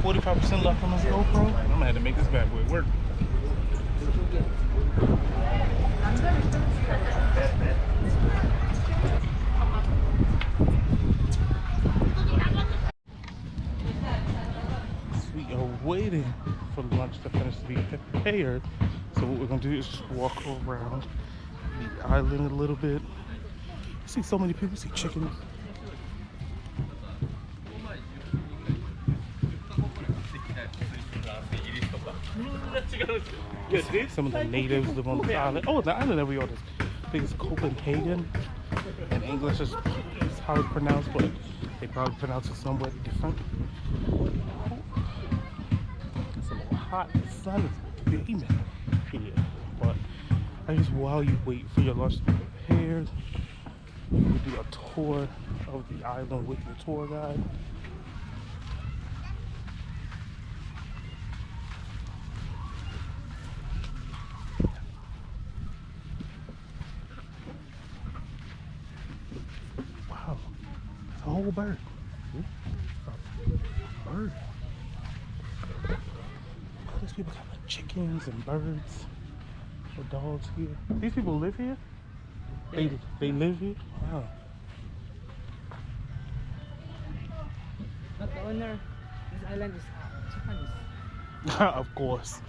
45% left on this GoPro. I'm gonna have to make this bad boy work. We are waiting for lunch to finish to be prepared. So what we're gonna do is just walk around the island a little bit. See so many people, see chickens. Some of the natives live on the island. Oh, the island that we on is I think it's Copenhagen. In English is how it's pronounced, but they probably pronounce it somewhat different. It's a little hot. The sun is beaming here. But I guess while you wait for your lunch to be prepared, you do a tour of the island with your tour guide. Wow, it's a whole bird. A bird. These people got like chickens and birds or dogs here. These people live here? They live here? Wow. But the owner of this island is Japanese. Of course.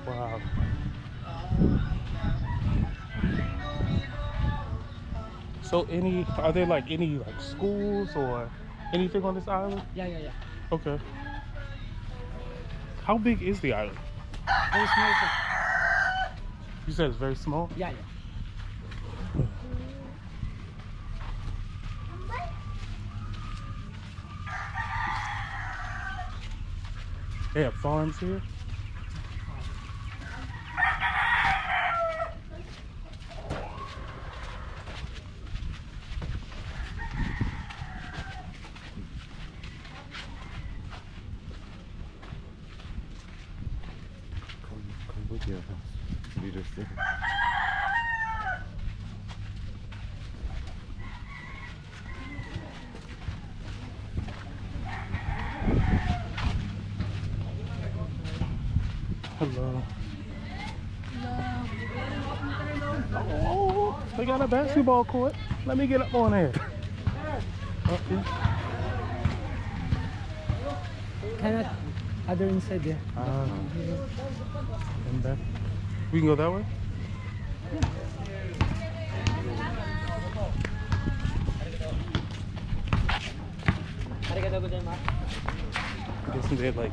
Wow. So are there like any like schools or anything on this island? Yeah. Okay. How big is the island? Very small. You said it's very small? Yeah. They have farms here? Hello. Oh, they got a basketball court. Let me get up on there. Okay. Cannot other inside there. And back. We can go that way? I'm guessing they have like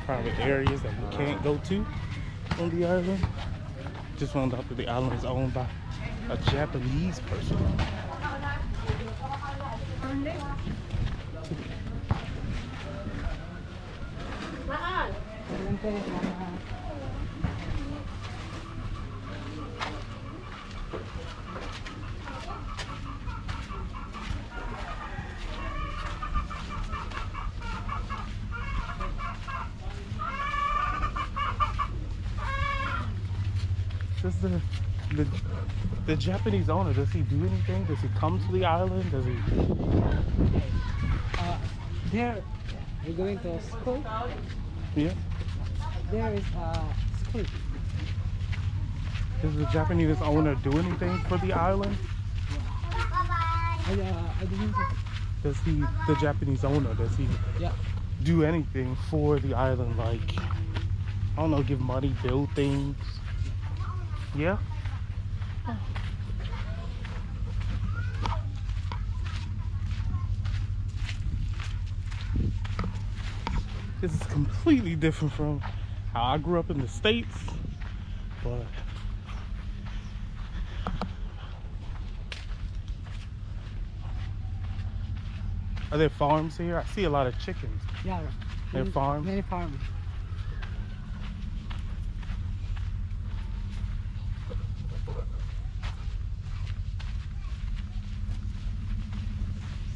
private areas that we can't go to on the island. Just found out that the island is owned by a Japanese person. Does the Japanese owner, does he do anything? Does he come to the island? Does he? There, we're going to school. Yeah. There is a school. Does the Japanese owner do anything for the island? I didn't. Does the Japanese owner, does he Yeah. do anything for the island? Like, I don't know, give money, build things? Yeah? This is completely different from how I grew up in the States, but are there farms here? I see a lot of chickens. Yeah. There are farms? Many farms.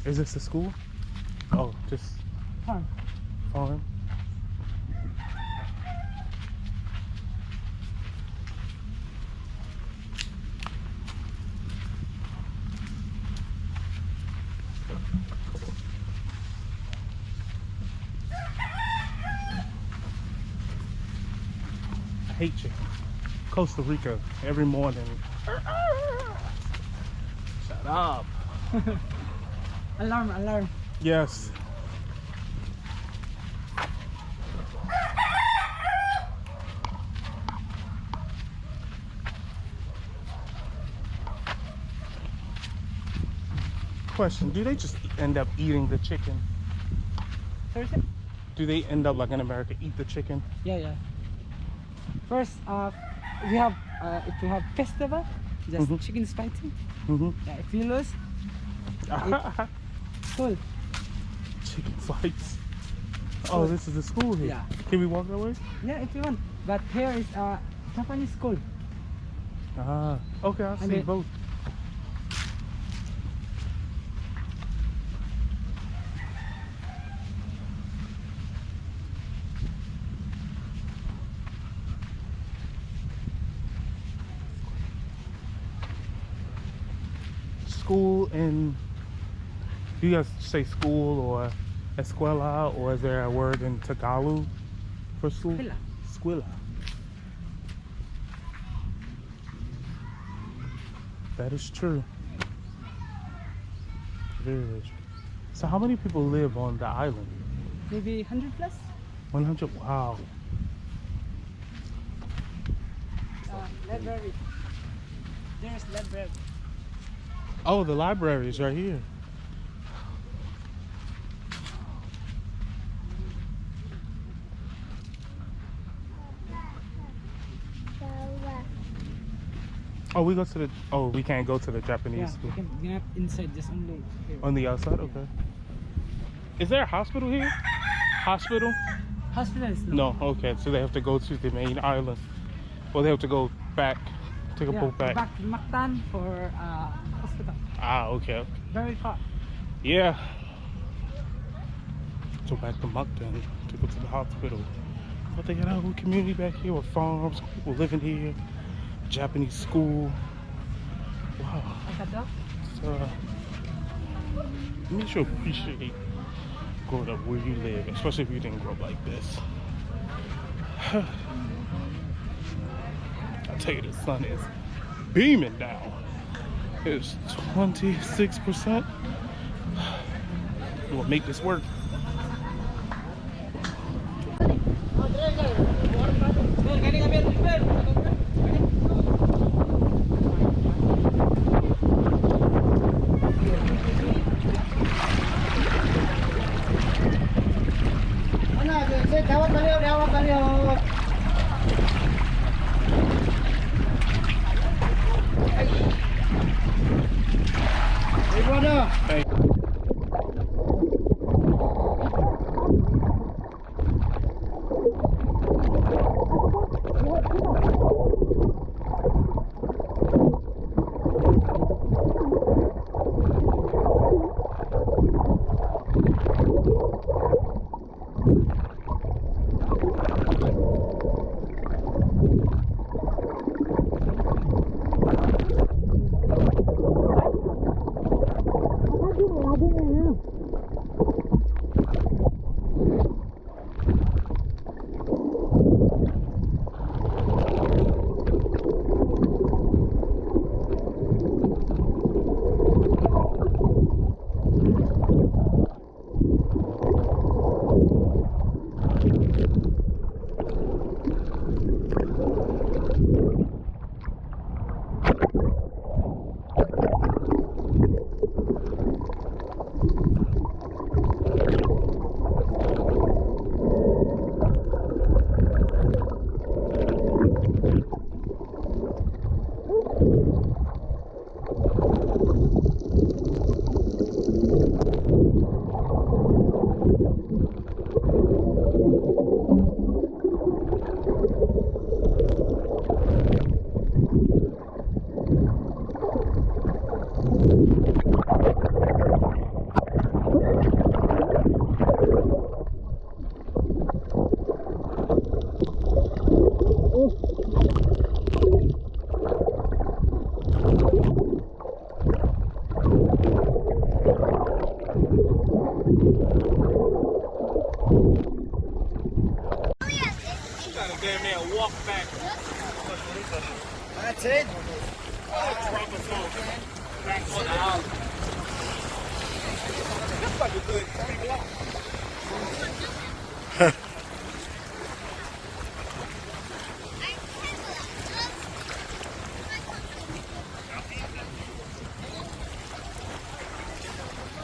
Is this a school? Oh, just Farm. farm. hate chicken. Costa Rica, every morning. Shut up. Alarm, alarm. Yes. Question, do they just end up eating the chicken? Thursday? Do they end up like in America eat the chicken? Yeah, yeah. First, we have if we have festival, just chickens fighting. Yeah, if you lose, cool. Chicken fights. Oh, this is the school here. Yeah. Can we walk that way? Yeah, if you want. But here is Japanese school. Ah, okay, I see then- both. School in, do you guys say school or escuela, or is there a word in Tagalog for school? Escuela. Escuela. That is true. Very rich. So how many people live on the island? Maybe 100 plus. 100? Wow. Library. There's library. Oh, the library is right here. Oh, we go to the, oh, we can't go to the Japanese Yeah, school. you're not inside, just only here. On the outside? Okay. Is there a hospital here? Hospital? Hospital is no. No, okay. So they have to go to the main island. Or they have to go back, take a Yeah, boat back. back to Mactan for hospital. Ah, okay. Very far. Yeah. So back to Mukden to go to the hospital. But they got a whole community back here with farms, people living here, Japanese school. Wow. So, it makes you appreciate growing up where you live, especially if you didn't grow up like this. I tell you, the sun is beaming down. It's 26%. We'll make this work. Hey. Damn near walk That's it. That's like a good 3 blocks.